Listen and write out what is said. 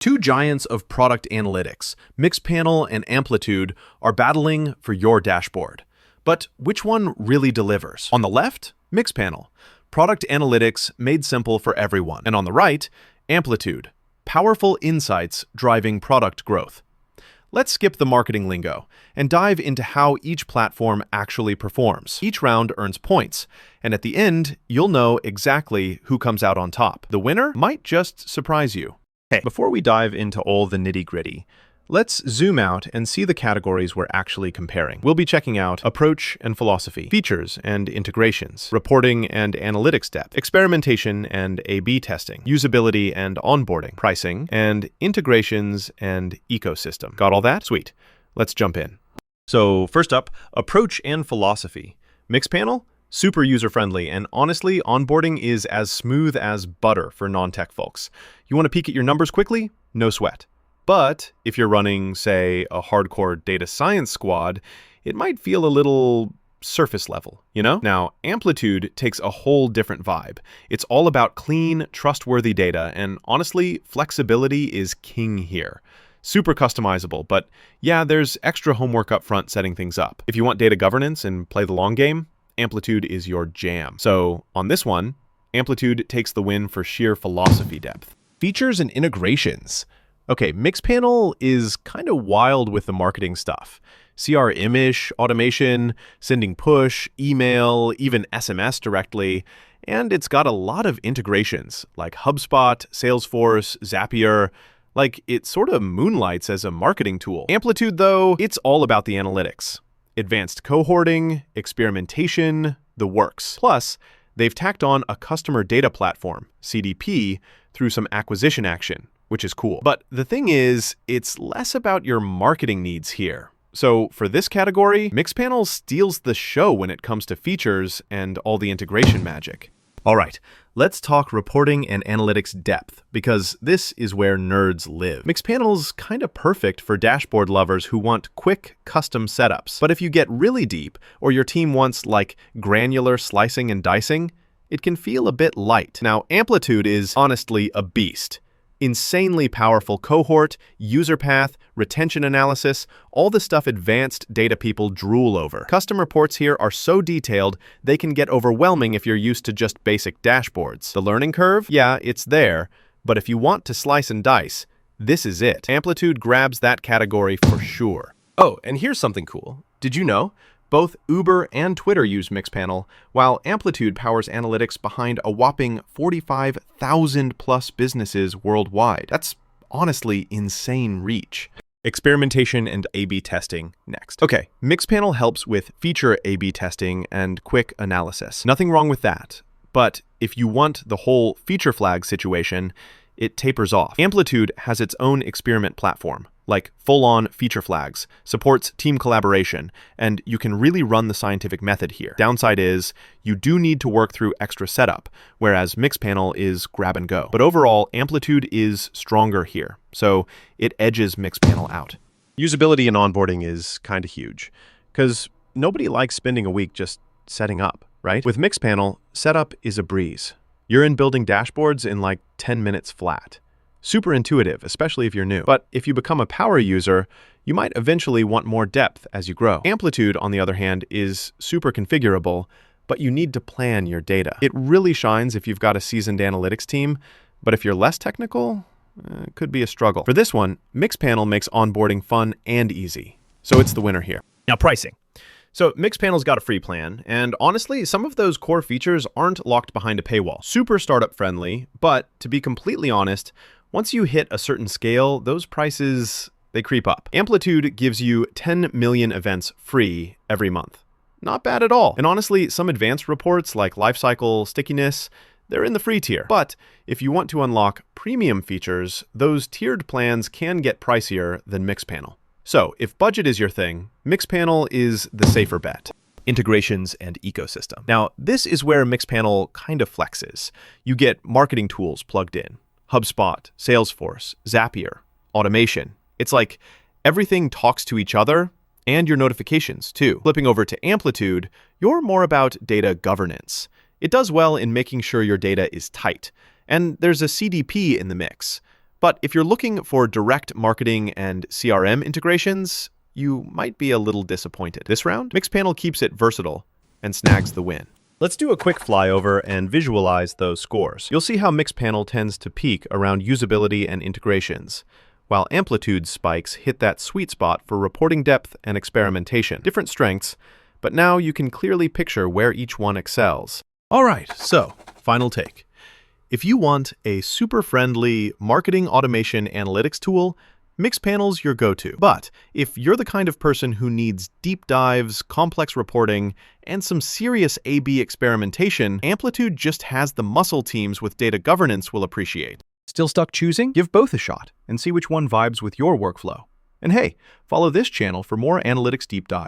Two giants of product analytics, Mixpanel and Amplitude, are battling for your dashboard. But which one really delivers? On the left, Mixpanel, product analytics made simple for everyone. And on the right, Amplitude, powerful insights driving product growth. Let's skip the marketing lingo and dive into how each platform actually performs. Each round earns points, and at the end, you'll know exactly who comes out on top. The winner might just surprise you. Hey, before we dive into all the nitty-gritty, let's zoom out and see the categories we're actually comparing. We'll be checking out approach and philosophy, features and integrations, reporting and analytics depth, experimentation and A/B testing, usability and onboarding, pricing, and integrations and ecosystem. Got all that? Sweet. Let's jump in. So first up, approach and philosophy. Mixpanel? Super user-friendly, and honestly, onboarding is as smooth as butter for non-tech folks. You want to peek at your numbers quickly? No sweat. But if you're running, say, a hardcore data science squad, it might feel a little surface level, you know? Now, Amplitude takes a whole different vibe. It's all about clean, trustworthy data, and honestly, flexibility is king here. Super customizable, but yeah, there's extra homework up front setting things up. If you want data governance and play the long game, Amplitude is your jam. So on this one, Amplitude takes the win for sheer philosophy depth. Features and integrations. Okay, Mixpanel is kind of wild with the marketing stuff. CRM-ish, automation, sending push, email, even SMS directly, and it's got a lot of integrations like HubSpot, Salesforce, Zapier. Like, it sort of moonlights as a marketing tool. Amplitude, though, it's all about the analytics. Advanced cohorting, experimentation, the works. Plus, they've tacked on a customer data platform, CDP, through some acquisition action, which is cool. But the thing is, it's less about your marketing needs here. So for this category, Mixpanel steals the show when it comes to features and all the integration magic. All right, let's talk reporting and analytics depth, because this is where nerds live. Mixpanel's kind of perfect for dashboard lovers who want quick, custom setups. But if you get really deep, or your team wants like granular slicing and dicing, it can feel a bit light. Now, Amplitude is honestly a beast. Insanely powerful cohort, user path, retention analysis, all the stuff advanced data people drool over. Custom reports here are so detailed, they can get overwhelming if you're used to just basic dashboards. The learning curve? Yeah, it's there, but if you want to slice and dice, this is it. Amplitude grabs that category for sure. Oh, and here's something cool. Did you know? Both Uber and Twitter use Mixpanel, while Amplitude powers analytics behind a whopping 45,000 plus businesses worldwide. That's honestly insane reach. Experimentation and A/B testing next. Okay, Mixpanel helps with feature A/B testing and quick analysis. Nothing wrong with that. But if you want the whole feature flag situation, it tapers off. Amplitude has its own experiment platform, like full-on feature flags, supports team collaboration, and you can really run the scientific method here. Downside is, you do need to work through extra setup, whereas Mixpanel is grab and go. But overall, Amplitude is stronger here, so it edges Mixpanel out. Usability and onboarding is kind of huge, because nobody likes spending a week just setting up, right? With Mixpanel, setup is a breeze. You're in building dashboards in like 10 minutes flat. Super intuitive, especially if you're new. But if you become a power user, you might eventually want more depth as you grow. Amplitude, on the other hand, is super configurable, but you need to plan your data. It really shines if you've got a seasoned analytics team, but if you're less technical, it could be a struggle. For this one, Mixpanel makes onboarding fun and easy, so it's the winner here. Now, pricing. So Mixpanel's got a free plan, and honestly, some of those core features aren't locked behind a paywall. Super startup friendly, but to be completely honest, once you hit a certain scale, those prices, they creep up. Amplitude gives you 10 million events free every month. Not bad at all. And honestly, some advanced reports like lifecycle stickiness, they're in the free tier. But if you want to unlock premium features, those tiered plans can get pricier than Mixpanel. So if budget is your thing, Mixpanel is the safer bet. Integrations and ecosystem. Now, this is where Mixpanel kind of flexes. You get marketing tools plugged in. HubSpot, Salesforce, Zapier, automation. It's like everything talks to each other and your notifications too. Flipping over to Amplitude, you're more about data governance. It does well in making sure your data is tight. And there's a CDP in the mix. But if you're looking for direct marketing and CRM integrations, you might be a little disappointed. This round, Mixpanel keeps it versatile and snags the win. Let's do a quick flyover and visualize those scores. You'll see how Mixpanel tends to peak around usability and integrations, while Amplitude spikes hit that sweet spot for reporting depth and experimentation. Different strengths, but now you can clearly picture where each one excels. All right, so final take. If you want a super friendly marketing automation analytics tool, Mixpanel's your go-to. But if you're the kind of person who needs deep dives, complex reporting, and some serious A/B experimentation, Amplitude just has the muscle teams with data governance will appreciate. Still stuck choosing? Give both a shot and see which one vibes with your workflow. And hey, follow this channel for more analytics deep dives.